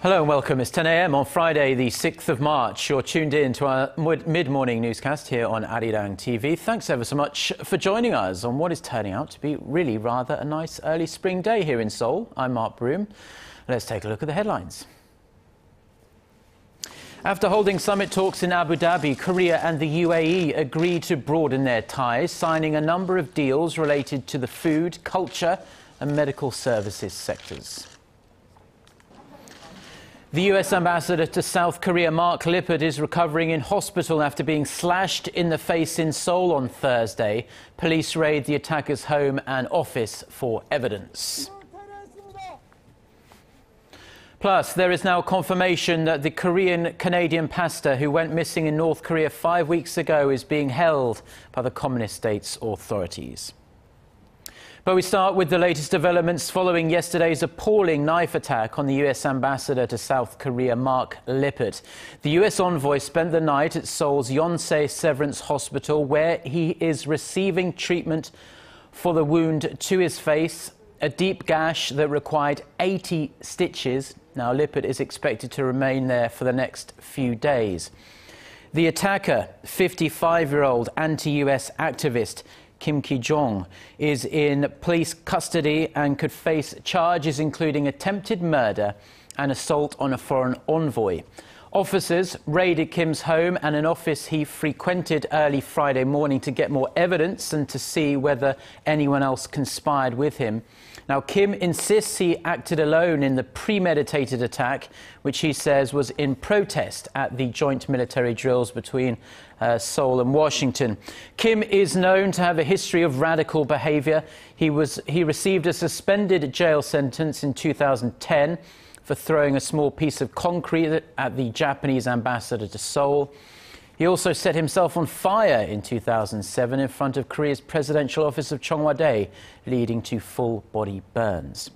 Hello and welcome. It's 10 a.m. on Friday, the 6th of March. You're tuned in to our mid-morning newscast here on Arirang TV. Thanks ever so much for joining us on what is turning out to be really rather a nice early spring day here in Seoul. I'm Mark Broome. Let's take a look at the headlines. After holding summit talks in Abu Dhabi, Korea and the UAE agreed to broaden their ties, signing a number of deals related to the food, culture and medical services sectors. The U.S. ambassador to South Korea, Mark Lippert, is recovering in hospital after being slashed in the face in Seoul on Thursday. Police raid the attacker's home and office for evidence. Plus, there is now confirmation that the Korean-Canadian pastor who went missing in North Korea 5 weeks ago is being held by the communist state's authorities. But we start with the latest developments following yesterday's appalling knife attack on the U.S. ambassador to South Korea, Mark Lippert. The U.S. envoy spent the night at Seoul's Yonsei Severance Hospital, where he is receiving treatment for the wound to his face, a deep gash that required 80 stitches. Now, Lippert is expected to remain there for the next few days. The attacker, 55-year-old anti-U.S. activist Kim Ki-jong, is in police custody and could face charges including attempted murder and assault on a foreign envoy. Officers raided Kim's home and an office he frequented early Friday morning to get more evidence and to see whether anyone else conspired with him. Now, Kim insists he acted alone in the premeditated attack, which he says was in protest at the joint military drills between Seoul and Washington. Kim is known to have a history of radical behavior. He received a suspended jail sentence in 2010 for throwing a small piece of concrete at the Japanese ambassador to Seoul. He also set himself on fire in 2007 in front of Korea's presidential office of Cheongwadae, leading to full-body burns.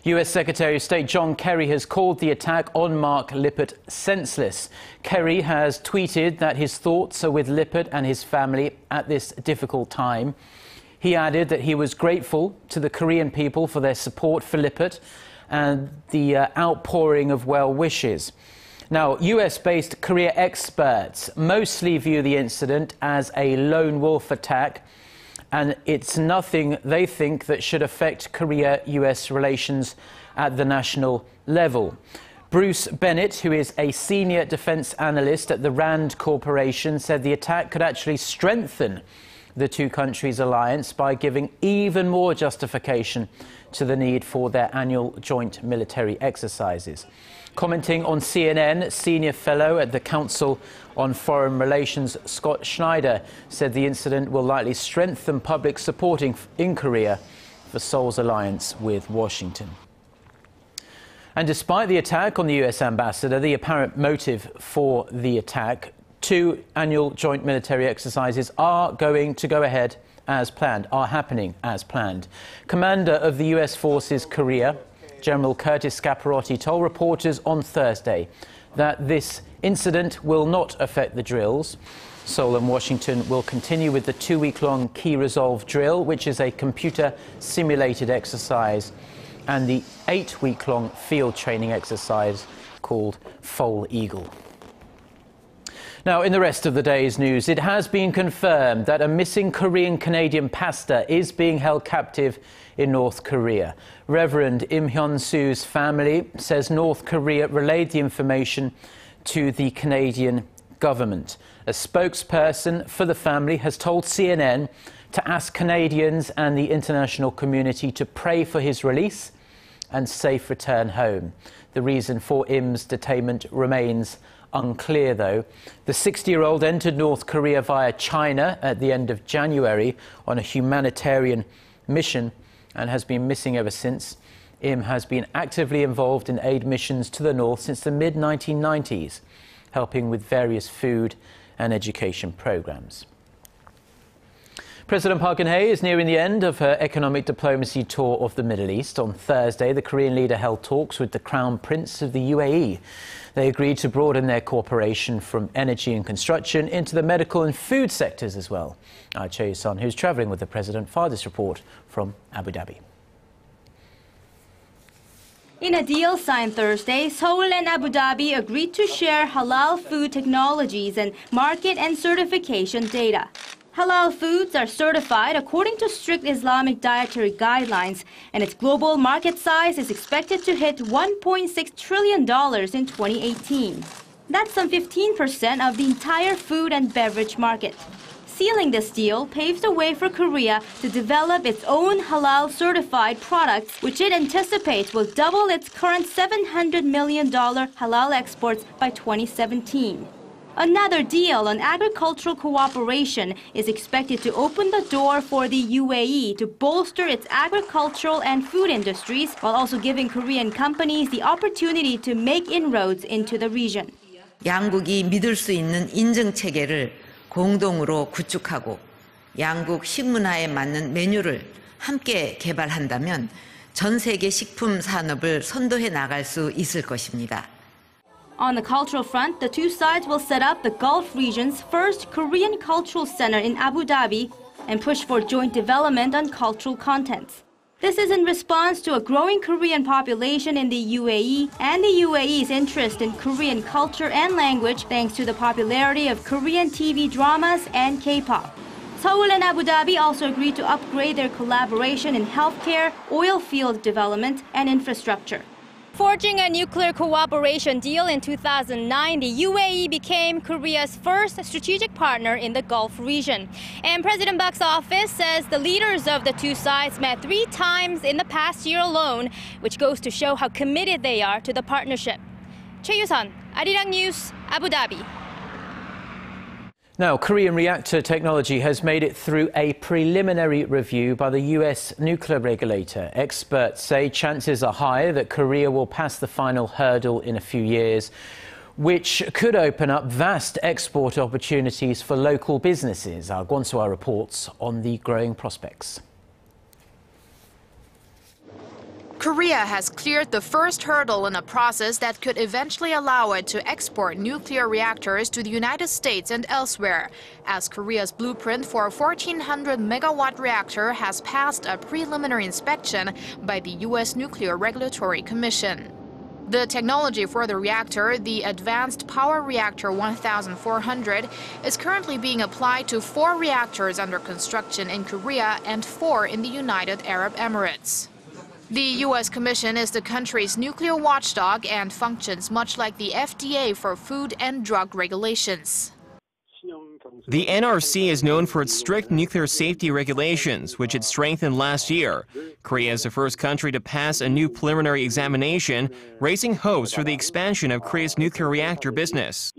U.S. Secretary of State John Kerry has called the attack on Mark Lippert senseless. Kerry has tweeted that his thoughts are with Lippert and his family at this difficult time. He added that he was grateful to the Korean people for their support for Lippert and the outpouring of well wishes. Now, US-based Korea experts mostly view the incident as a lone wolf attack, and it's nothing, they think, that should affect Korea-US relations at the national level. Bruce Bennett, who is a senior defense analyst at the RAND Corporation, said the attack could actually strengthen the two countries' alliance by giving even more justification to the need for their annual joint military exercises. Commenting on CNN, senior fellow at the Council on Foreign Relations Scott Schneider said the incident will likely strengthen public support in Korea for Seoul's alliance with Washington. And despite the attack on the US ambassador, the apparent motive for the attack, 2 annual joint military exercises are going to go ahead as planned, are happening as planned. Commander of the US Forces Korea, General Curtis Scaparotti, told reporters on Thursday that this incident will not affect the drills. Seoul and Washington will continue with the 2-week-long Key Resolve drill, which is a computer-simulated exercise, and the 8-week-long field training exercise called Foal Eagle. Now, in the rest of the day's news, it has been confirmed that a missing Korean-Canadian pastor is being held captive in North Korea. Reverend Im Hyun-soo's family says North Korea relayed the information to the Canadian government. A spokesperson for the family has told CNN to ask Canadians and the international community to pray for his release and safe return home. The reason for Im's detainment remains unclear, though. The 60-year-old entered North Korea via China at the end of January on a humanitarian mission and has been missing ever since. Im has been actively involved in aid missions to the north since the mid-1990s, helping with various food and education programs. President Park Geun-hye is nearing the end of her economic diplomacy tour of the Middle East. On Thursday, the Korean leader held talks with the Crown Prince of the UAE. They agreed to broaden their cooperation from energy and construction into the medical and food sectors as well. Our Choi Yoo-sun, who's travelling with the President, fired this report from Abu Dhabi. In a deal signed Thursday, Seoul and Abu Dhabi agreed to share halal food technologies and market and certification data. Halal foods are certified according to strict Islamic dietary guidelines, and its global market size is expected to hit $1.6 trillion in 2018. That's some 15% of the entire food and beverage market. Sealing this deal paves the way for Korea to develop its own halal-certified products, which it anticipates will double its current $700 million halal exports by 2017. Another deal on agricultural cooperation is expected to open the door for the UAE to bolster its agricultural and food industries, while also giving Korean companies the opportunity to make inroads into the region. 양국이 믿을 수 있는 인증 체계를 공동으로 구축하고 양국 식문화에 맞는 메뉴를 함께 개발한다면 전 세계 식품 산업을 선도해 나갈 수 있을 것입니다. On the cultural front, the two sides will set up the Gulf region's first Korean cultural center in Abu Dhabi and push for joint development on cultural contents. This is in response to a growing Korean population in the UAE and the UAE's interest in Korean culture and language thanks to the popularity of Korean TV dramas and K-pop. Seoul and Abu Dhabi also agreed to upgrade their collaboration in healthcare, oil field development, and infrastructure. Forging a nuclear cooperation deal in 2009, the UAE became Korea's first strategic partner in the Gulf region. And President Park's office says the leaders of the two sides met 3 times in the past year alone, which goes to show how committed they are to the partnership. Choi Yoo-sun, ARIRANG News, Abu Dhabi. Now, Korean reactor technology has made it through a preliminary review by the U.S. nuclear regulator. Experts say chances are high that Korea will pass the final hurdle in a few years, which could open up vast export opportunities for local businesses. Our Kwon So-ah reports on the growing prospects. Korea has cleared the first hurdle in a process that could eventually allow it to export nuclear reactors to the United States and elsewhere, as Korea's blueprint for a 1,400-megawatt reactor has passed a preliminary inspection by the U.S. Nuclear Regulatory Commission. The technology for the reactor, the Advanced Power Reactor 1400, is currently being applied to 4 reactors under construction in Korea and 4 in the United Arab Emirates. The U.S. Commission is the country's nuclear watchdog and functions much like the FDA for food and drug regulations. The NRC is known for its strict nuclear safety regulations, which it strengthened last year. Korea is the first country to pass a new preliminary examination, raising hopes for the expansion of Korea's nuclear reactor business.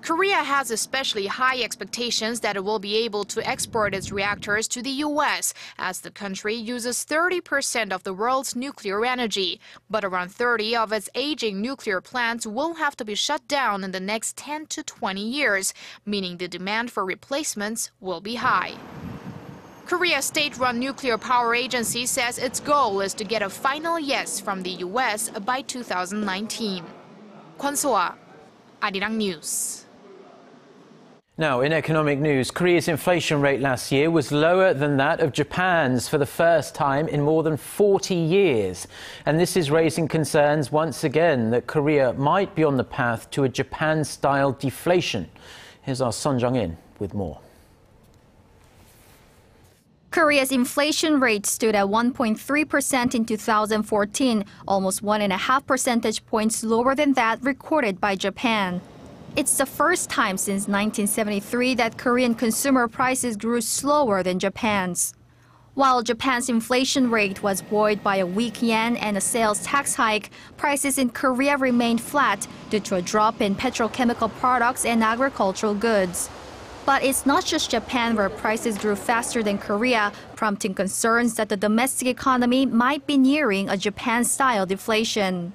Korea has especially high expectations that it will be able to export its reactors to the U.S., as the country uses 30% of the world's nuclear energy. But around 30 of its aging nuclear plants will have to be shut down in the next 10 to 20 years, meaning the demand for replacements will be high. Korea's state-run nuclear power agency says its goal is to get a final yes from the U.S. by 2019. Kwon So-ah, ARIRANG News. Now, in economic news, Korea's inflation rate last year was lower than that of Japan's for the first time in more than 40 years. And this is raising concerns once again that Korea might be on the path to a Japan-style deflation. Here's our Son Jung-in with more. Korea's inflation rate stood at 1.3% in 2014, almost 1.5 percentage points lower than that recorded by Japan. It's the first time since 1973 that Korean consumer prices grew slower than Japan's. While Japan's inflation rate was buoyed by a weak yen and a sales tax hike, prices in Korea remained flat due to a drop in petrochemical products and agricultural goods. But it's not just Japan where prices grew faster than Korea, prompting concerns that the domestic economy might be nearing a Japan-style deflation.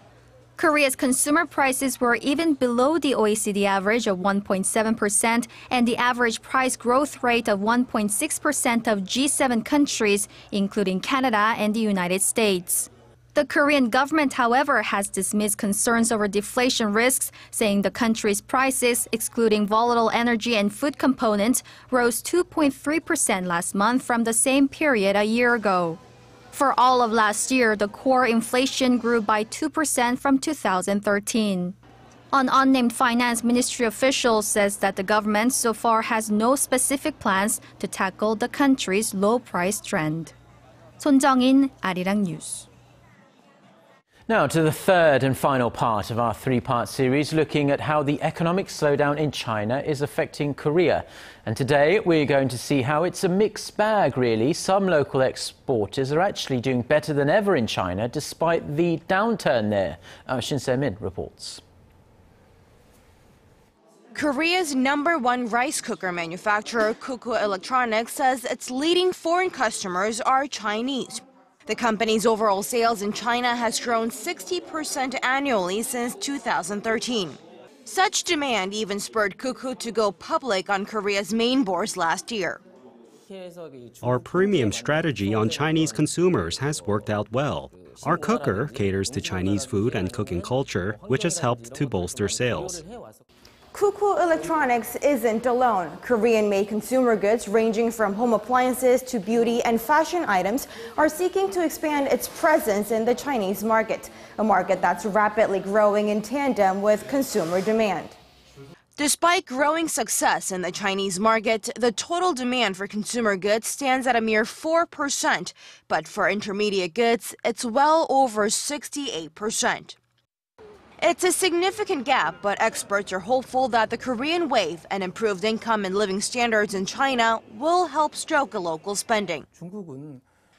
Korea's consumer prices were even below the OECD average of 1.7% and the average price growth rate of 1.6% of G7 countries, including Canada and the United States. The Korean government, however, has dismissed concerns over deflation risks, saying the country's prices, excluding volatile energy and food components, rose 2.3% last month from the same period a year ago. For all of last year, the core inflation grew by 2% from 2013. An unnamed finance ministry official says that the government so far has no specific plans to tackle the country's low price trend. 손정인, 아리랑 뉴스. Now to the third and final part of our three-part series, looking at how the economic slowdown in China is affecting Korea. And today we're going to see how it's a mixed bag, really. Some local exporters are actually doing better than ever in China, despite the downturn there. Shin Se-min reports. Korea's #1 rice cooker manufacturer, Kuku Electronics, says its leading foreign customers are Chinese. The company's overall sales in China has grown 60% annually since 2013. Such demand even spurred Kuku to go public on Korea's main bourse last year. Our premium strategy on Chinese consumers has worked out well. Our cooker caters to Chinese food and cooking culture, which has helped to bolster sales. Kuku Electronics isn't alone. Korean-made consumer goods ranging from home appliances to beauty and fashion items are seeking to expand its presence in the Chinese market, a market that's rapidly growing in tandem with consumer demand. Despite growing success in the Chinese market, the total demand for consumer goods stands at a mere 4%, but for intermediate goods, it's well over 68%. It's a significant gap, but experts are hopeful that the Korean wave and improved income and living standards in China will help stoke local spending.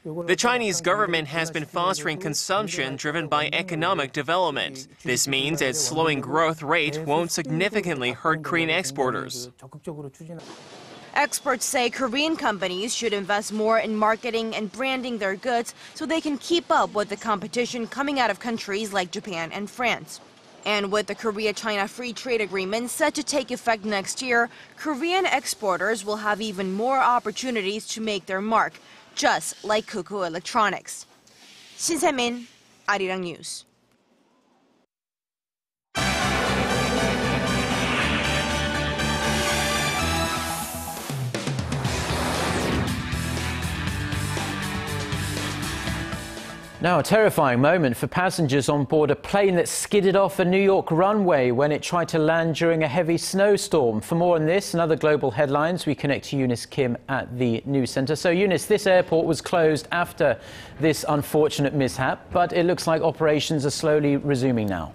The Chinese government has been fostering consumption driven by economic development. This means its slowing growth rate won't significantly hurt Korean exporters. Experts say Korean companies should invest more in marketing and branding their goods so they can keep up with the competition coming out of countries like Japan and France. And with the Korea-China Free Trade Agreement set to take effect next year, Korean exporters will have even more opportunities to make their mark, just like Kuku Electronics. Shin Se-min, Arirang News. Now, a terrifying moment for passengers on board a plane that skidded off a New York runway when it tried to land during a heavy snowstorm. For more on this and other global headlines, we connect to Eunice Kim at the News Centre. So, Eunice, this airport was closed after this unfortunate mishap, but it looks like operations are slowly resuming now.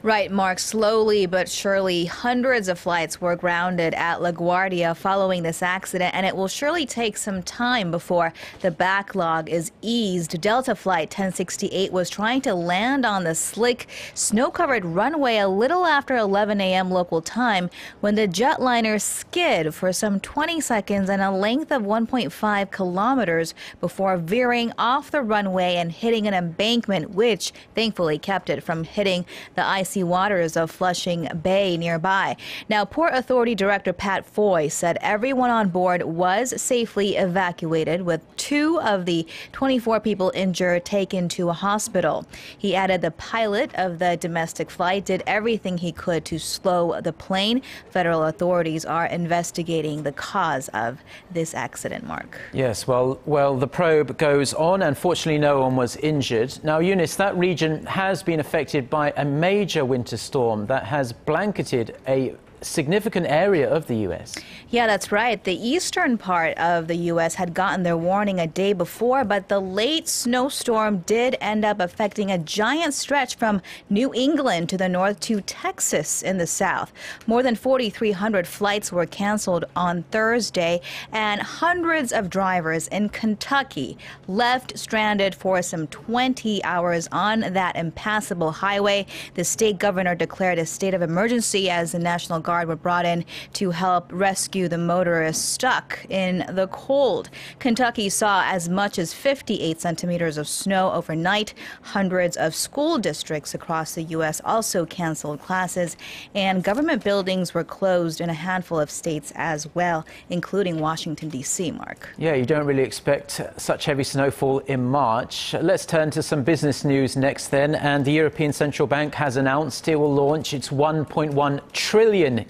Right, Mark. Slowly but surely, hundreds of flights were grounded at LaGuardia following this accident, and it will surely take some time before the backlog is eased. Delta Flight 1068 was trying to land on the slick, snow-covered runway a little after 11 a.m. local time when the jetliner skid for some 20 seconds and a length of 1.5 kilometers before veering off the runway and hitting an embankment, which thankfully kept it from hitting the icy waters of Flushing Bay nearby. Now, Port Authority Director Pat Foy said everyone on board was safely evacuated, with 2 of the 24 people injured taken to a hospital. He added the pilot of the domestic flight did everything he could to slow the plane. Federal authorities are investigating the cause of this accident, Mark. Yes, well, the probe goes on. Unfortunately, no one was injured. Now, Eunice, that region has been affected by a major winter storm that has blanketed a significant area of the U.S. Yeah, that's right. The eastern part of the U.S. had gotten their warning a day before, but the late snowstorm did end up affecting a giant stretch from New England to the north to Texas in the south. More than 4,300 flights were canceled on Thursday, and hundreds of drivers in Kentucky left stranded for some 20 hours on that impassable highway. The state governor declared a state of emergency as the National Guard Guard were brought in to help rescue the motorists stuck in the cold. Kentucky saw as much as 58 centimeters of snow overnight. Hundreds of school districts across the U.S. also canceled classes, and government buildings were closed in a handful of states as well, including Washington, D.C., Mark. Yeah, you don't really expect such heavy snowfall in March. Let's turn to some business news next then. And the European Central Bank has announced it will launch its $1.1 trillion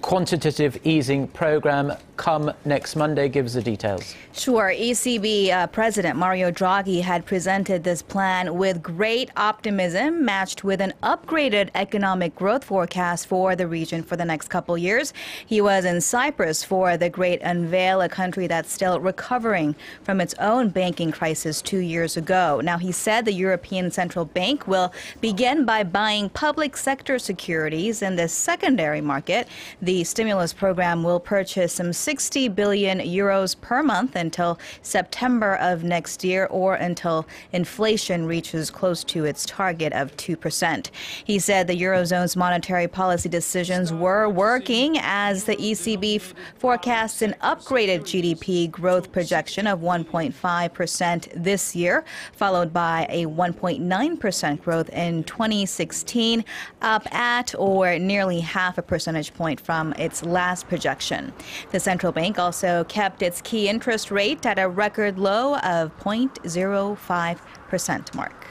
quantitative easing program come next Monday. Give us the details. Sure. ECB President Mario Draghi had presented this plan with great optimism, matched with an upgraded economic growth forecast for the region for the next couple years. He was in Cyprus for the great unveil, a country that's still recovering from its own banking crisis 2 years ago. Now, he said the European Central Bank will begin by buying public sector securities in the secondary market. The stimulus program will purchase some 60 billion euros per month until September of next year, or until inflation reaches close to its target of 2%. He said the Eurozone's monetary policy decisions were working, as the ECB forecasts an upgraded GDP growth projection of 1.5% this year, followed by a 1.9% growth in 2016, up at or nearly half a percentage point from its last projection. The central bank also kept its key interest rate at a record low of 0.05%, Mark.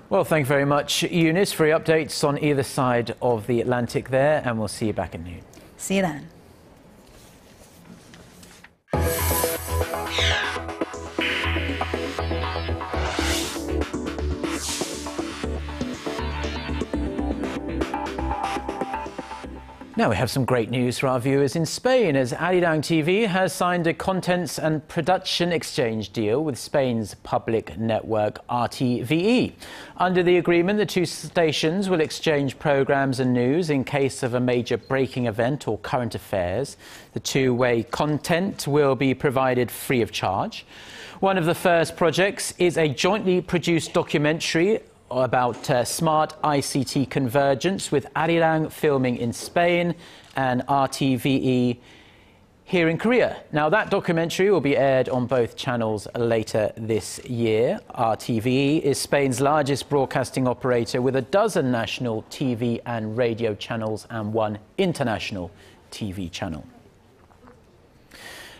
Well, thank you very much, Eunice, for your updates on either side of the Atlantic there, and we'll see you back at noon. See you then. Now we have some great news for our viewers in Spain, as ARIRANG TV has signed a contents and production exchange deal with Spain's public network RTVE. Under the agreement, the two stations will exchange programs and news in case of a major breaking event or current affairs. The two-way content will be provided free of charge. One of the first projects is a jointly produced documentary about smart ICT convergence, with ARIRANG filming in Spain and RTVE here in Korea. Now, that documentary will be aired on both channels later this year. RTVE is Spain's largest broadcasting operator, with a dozen national TV and radio channels and one international TV channel.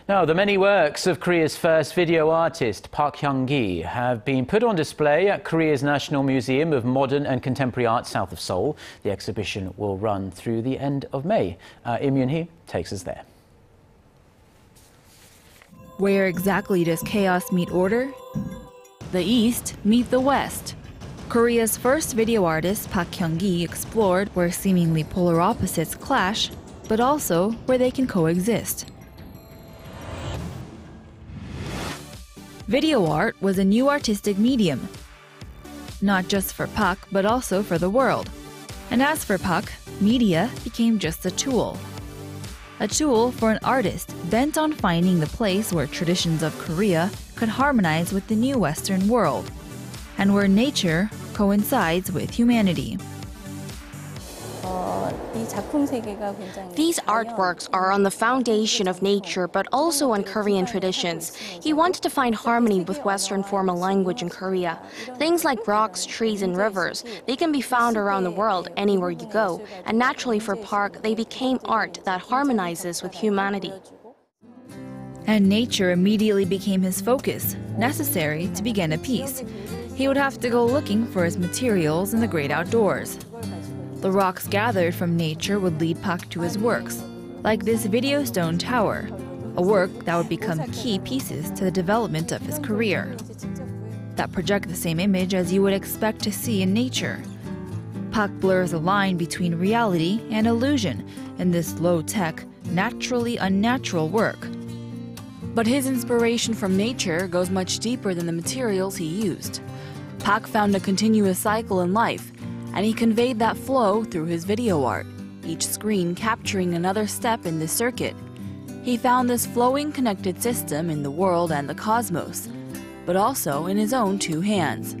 Now, the many works of Korea's first video artist, Park Jung-ji, have been put on display at Korea's National Museum of Modern and Contemporary Art south of Seoul. The exhibition will run through the end of May. Im Yoon-hee takes us there. Where exactly does chaos meet order? The East meet the West. Korea's first video artist, Park Jung-ji, explored where seemingly polar opposites clash, but also where they can coexist. Video art was a new artistic medium, not just for Park, but also for the world. And as for Park, media became just a tool for an artist bent on finding the place where traditions of Korea could harmonize with the new Western world, and where nature coincides with humanity. These artworks are on the foundation of nature, but also on Korean traditions. He wanted to find harmony with Western formal language in Korea. Things like rocks, trees, and rivers, they can be found around the world, anywhere you go. And naturally for Park, they became art that harmonizes with humanity. And nature immediately became his focus, necessary to begin a piece. He would have to go looking for his materials in the great outdoors. The rocks gathered from nature would lead Park to his works, like this video stone tower, a work that would become key pieces to the development of his career, that project the same image as you would expect to see in nature. Park blurs the line between reality and illusion in this low-tech, naturally unnatural work. But his inspiration from nature goes much deeper than the materials he used. Park found a continuous cycle in life, and he conveyed that flow through his video art, each screen capturing another step in this circuit. He found this flowing connected system in the world and the cosmos, but also in his own two hands.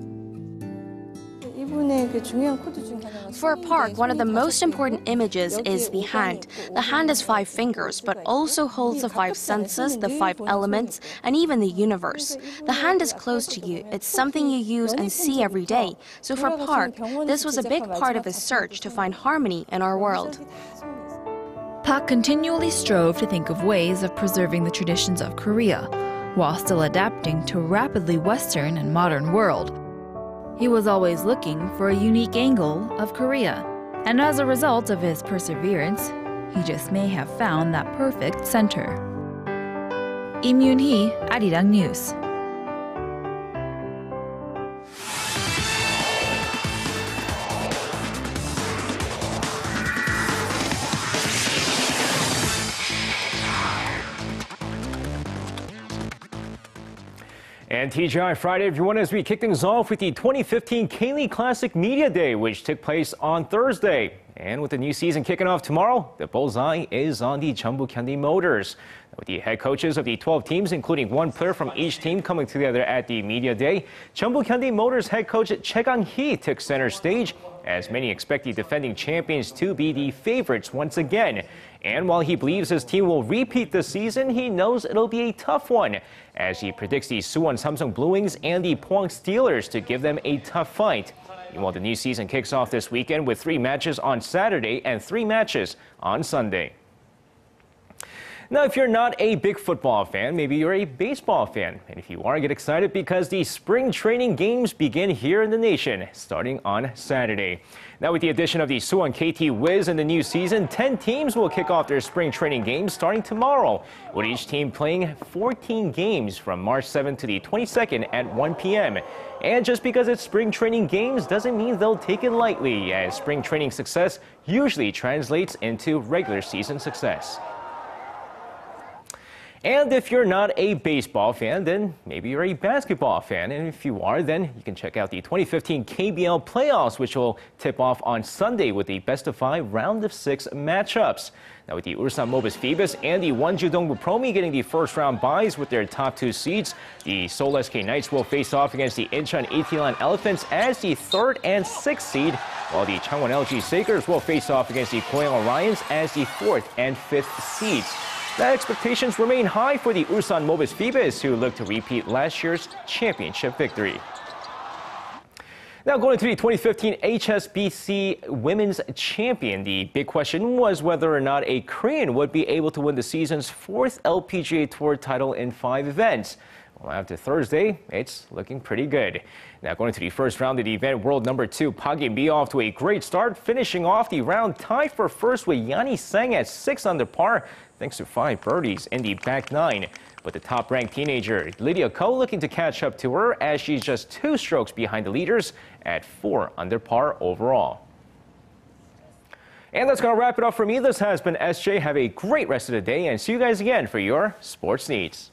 For Park, one of the most important images is the hand. The hand has 5 fingers, but also holds the 5 senses, the 5 elements, and even the universe. The hand is close to you. It's something you use and see every day. So for Park, this was a big part of his search to find harmony in our world. Park continually strove to think of ways of preserving the traditions of Korea, while still adapting to a rapidly Western and modern world. He was always looking for a unique angle of Korea, and as a result of his perseverance, he just may have found that perfect center. Im Yoon-hee, ARIRANG News. And TGI Friday, everyone, as we kick things off with the 2015 K-League Classic Media Day, which took place on Thursday. And with the new season kicking off tomorrow, the bullseye is on the Jeonbuk Hyundai Motors. With the head coaches of the 12 teams, including one player from each team, coming together at the Media Day, Jeonbuk Hyundai Motors head coach Choi Gang-hee took center stage, as many expect the defending champions to be the favorites once again. And while he believes his team will repeat this season, he knows it'll be a tough one, as he predicts the Suwon Samsung Blue Wings and the Pohang Steelers to give them a tough fight. Meanwhile, the new season kicks off this weekend with 3 matches on Saturday and 3 matches on Sunday. Now, if you're not a big football fan, maybe you're a baseball fan. And if you are, get excited because the spring training games begin here in the nation, starting on Saturday. Now, with the addition of the Suwon KT Wiz in the new season, 10 teams will kick off their spring training games starting tomorrow, with each team playing 14 games from March 7th to the 22nd at 1 p.m. And just because it's spring training games doesn't mean they'll take it lightly, as spring training success usually translates into regular season success. And if you're not a baseball fan, then maybe you're a basketball fan. And if you are, then you can check out the 2015 KBL playoffs, which will tip off on Sunday with the best-of-5 round-of-6 matchups. Now, with the Ulsan Mobis Phoebus and the Wonju Dongbu Promi getting the first-round byes with their top 2 seeds, the Seoul SK Knights will face off against the Incheon Etilan Elephants as the 3rd and 6th seed, while the Changwon LG Sakers will face off against the Goyang Orions as the 4th and 5th seeds. The expectations remain high for the Ulsan Mobis Phoebus, who look to repeat last year's championship victory. Now, going to the 2015 HSBC Women's Champion, the big question was whether or not a Korean would be able to win the season's 4th LPGA Tour title in 5 events. Well, after Thursday, it's looking pretty good. Now, going to the first round of the event, world number 2 Park Jung-ji off to a great start, finishing off the round tied for first with Yani Sang at 6 under par, thanks to 5 birdies in the back 9. But the top-ranked teenager, Lydia Ko, looking to catch up to her as she's just 2 strokes behind the leaders at 4 under par overall. And that's going to wrap it up for me. This has been SJ. Have a great rest of the day, and see you guys again for your sports needs.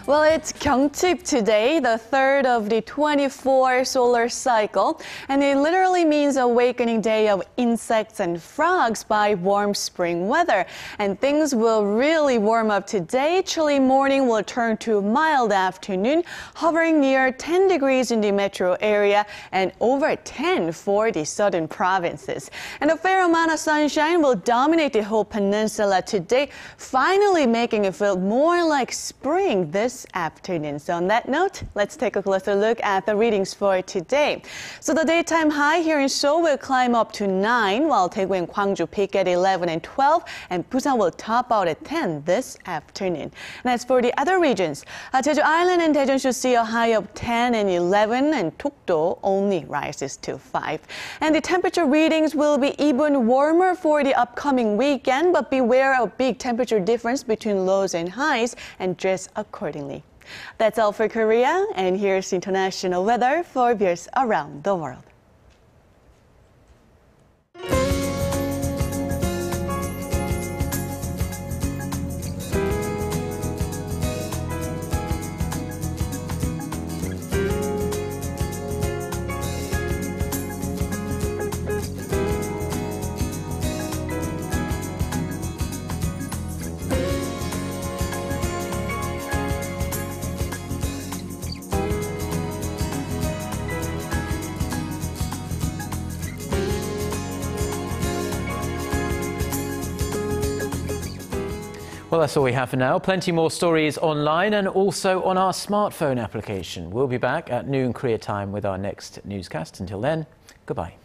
Well, it's Gyeongchip today, the 3rd of the 24 solar cycle, and it literally means awakening day of insects and frogs by warm spring weather. And things will really warm up today. Chilly morning will turn to mild afternoon, hovering near 10 degrees in the metro area and over 10 for the southern provinces. And a fair amount of sunshine will dominate the whole peninsula today, finally making it feel more like spring this this afternoon. So on that note, let's take a closer look at the readings for today. So the daytime high here in Seoul will climb up to 9, while Daegu and Gwangju peak at 11 and 12, and Busan will top out at 10 this afternoon. And as for the other regions, Jeju Island and Daejeon should see a high of 10 and 11, and Dokdo only rises to 5. And the temperature readings will be even warmer for the upcoming weekend, but beware of big temperature difference between lows and highs and dress accordingly. That's all for Korea, and here's international weather for viewers around the world. Well, that's all we have for now. Plenty more stories online and also on our smartphone application. We'll be back at noon Korea time with our next newscast. Until then, goodbye.